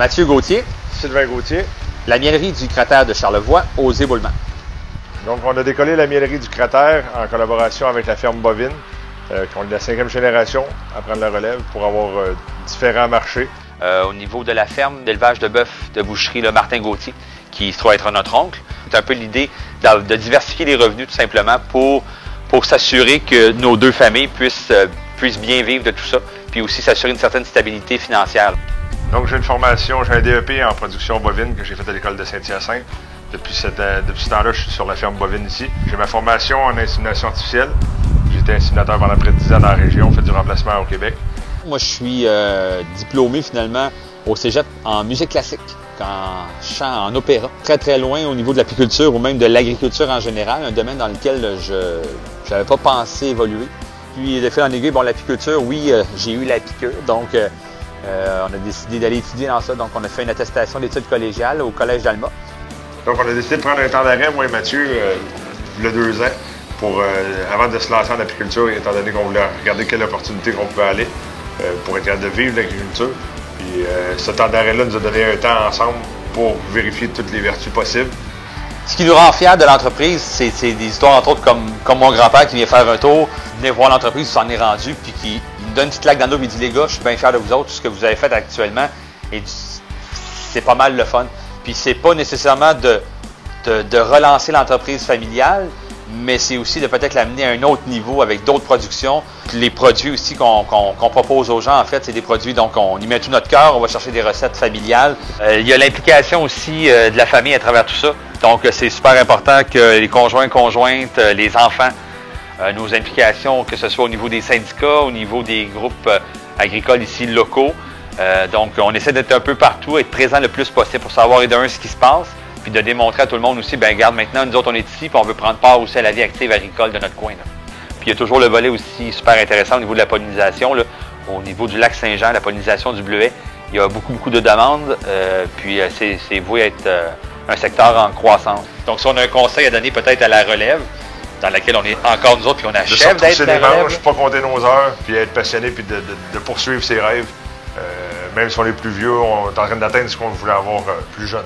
Mathieu Gauthier. Sylvain Gauthier. La mielerie du cratère de Charlevoix, Osée-Boulement. Donc, on a décollé la mielerie du cratère en collaboration avec la ferme bovine, qui est la 5e génération à prendre la relève pour avoir différents marchés. Au niveau de la ferme d'élevage de bœuf de boucherie, le Martin Gauthier, qui se trouve être notre oncle. C'est un peu l'idée de diversifier les revenus tout simplement pour s'assurer que nos deux familles puissent bien vivre de tout ça, puis aussi s'assurer une certaine stabilité financière. Donc j'ai un DEP en production bovine que j'ai fait à l'école de Saint-Hyacinthe. Depuis ce temps-là, je suis sur la ferme bovine ici. J'ai ma formation en insémination artificielle. J'ai été inséminateur pendant près de 10 ans dans la région, fait du remplacement au Québec. Moi, je suis diplômé finalement au cégep en musique classique, en chant, en opéra. Très, très loin au niveau de l'apiculture ou même de l'agriculture en général, un domaine dans lequel je n'avais pas pensé évoluer. Puis, de fil en aiguille, l'apiculture, oui, j'ai eu la piqûre, donc on a décidé d'aller étudier dans ça. Donc, on a fait une attestation d'études collégiales au Collège d'Alma. Donc, on a décidé de prendre un temps d'arrêt, moi et Mathieu, il y a 2 ans, avant de se lancer en apiculture, étant donné qu'on voulait regarder quelle opportunité qu'on pouvait aller pour être capable de vivre l'agriculture. Puis ce temps d'arrêt-là nous a donné un temps ensemble pour vérifier toutes les vertus possibles. Ce qui nous rend fiers de l'entreprise, c'est des histoires, entre autres, comme mon grand-père qui vient faire un tour, venait voir l'entreprise, il s'en est rendu, puis qui nous donne une petite claque dans le dos, et il dit « Les gars, je suis bien fier de vous autres, tout ce que vous avez fait actuellement, et c'est pas mal le fun. » Puis c'est pas nécessairement de relancer l'entreprise familiale, mais c'est aussi de peut-être l'amener à un autre niveau avec d'autres productions. Les produits aussi qu'on propose aux gens, en fait, c'est des produits, donc on y met tout notre cœur, on va chercher des recettes familiales. Il y a l'implication aussi de la famille à travers tout ça. Donc c'est super important que les conjoints, conjointes, les enfants, nos implications, que ce soit au niveau des syndicats, au niveau des groupes agricoles ici locaux. Donc on essaie d'être un peu partout, être présent le plus possible pour savoir ce qui se passe. Puis de démontrer à tout le monde aussi, ben regarde, maintenant, nous autres, on est ici, puis on veut prendre part aussi à la vie active agricole de notre coin. Là. Puis il y a toujours le volet aussi super intéressant au niveau de la pollinisation, là, au niveau du lac Saint-Jean, la pollinisation du bleuet. Il y a beaucoup de demandes, puis c'est voué à être un secteur en croissance. Donc si on a un conseil à donner peut-être à la relève, dans laquelle on est encore nous autres, puis on achève d'être la relève. Pas compter nos heures, puis être passionné, puis de poursuivre ses rêves. Même si on est plus vieux, on est en train d'atteindre ce qu'on voulait avoir plus jeune.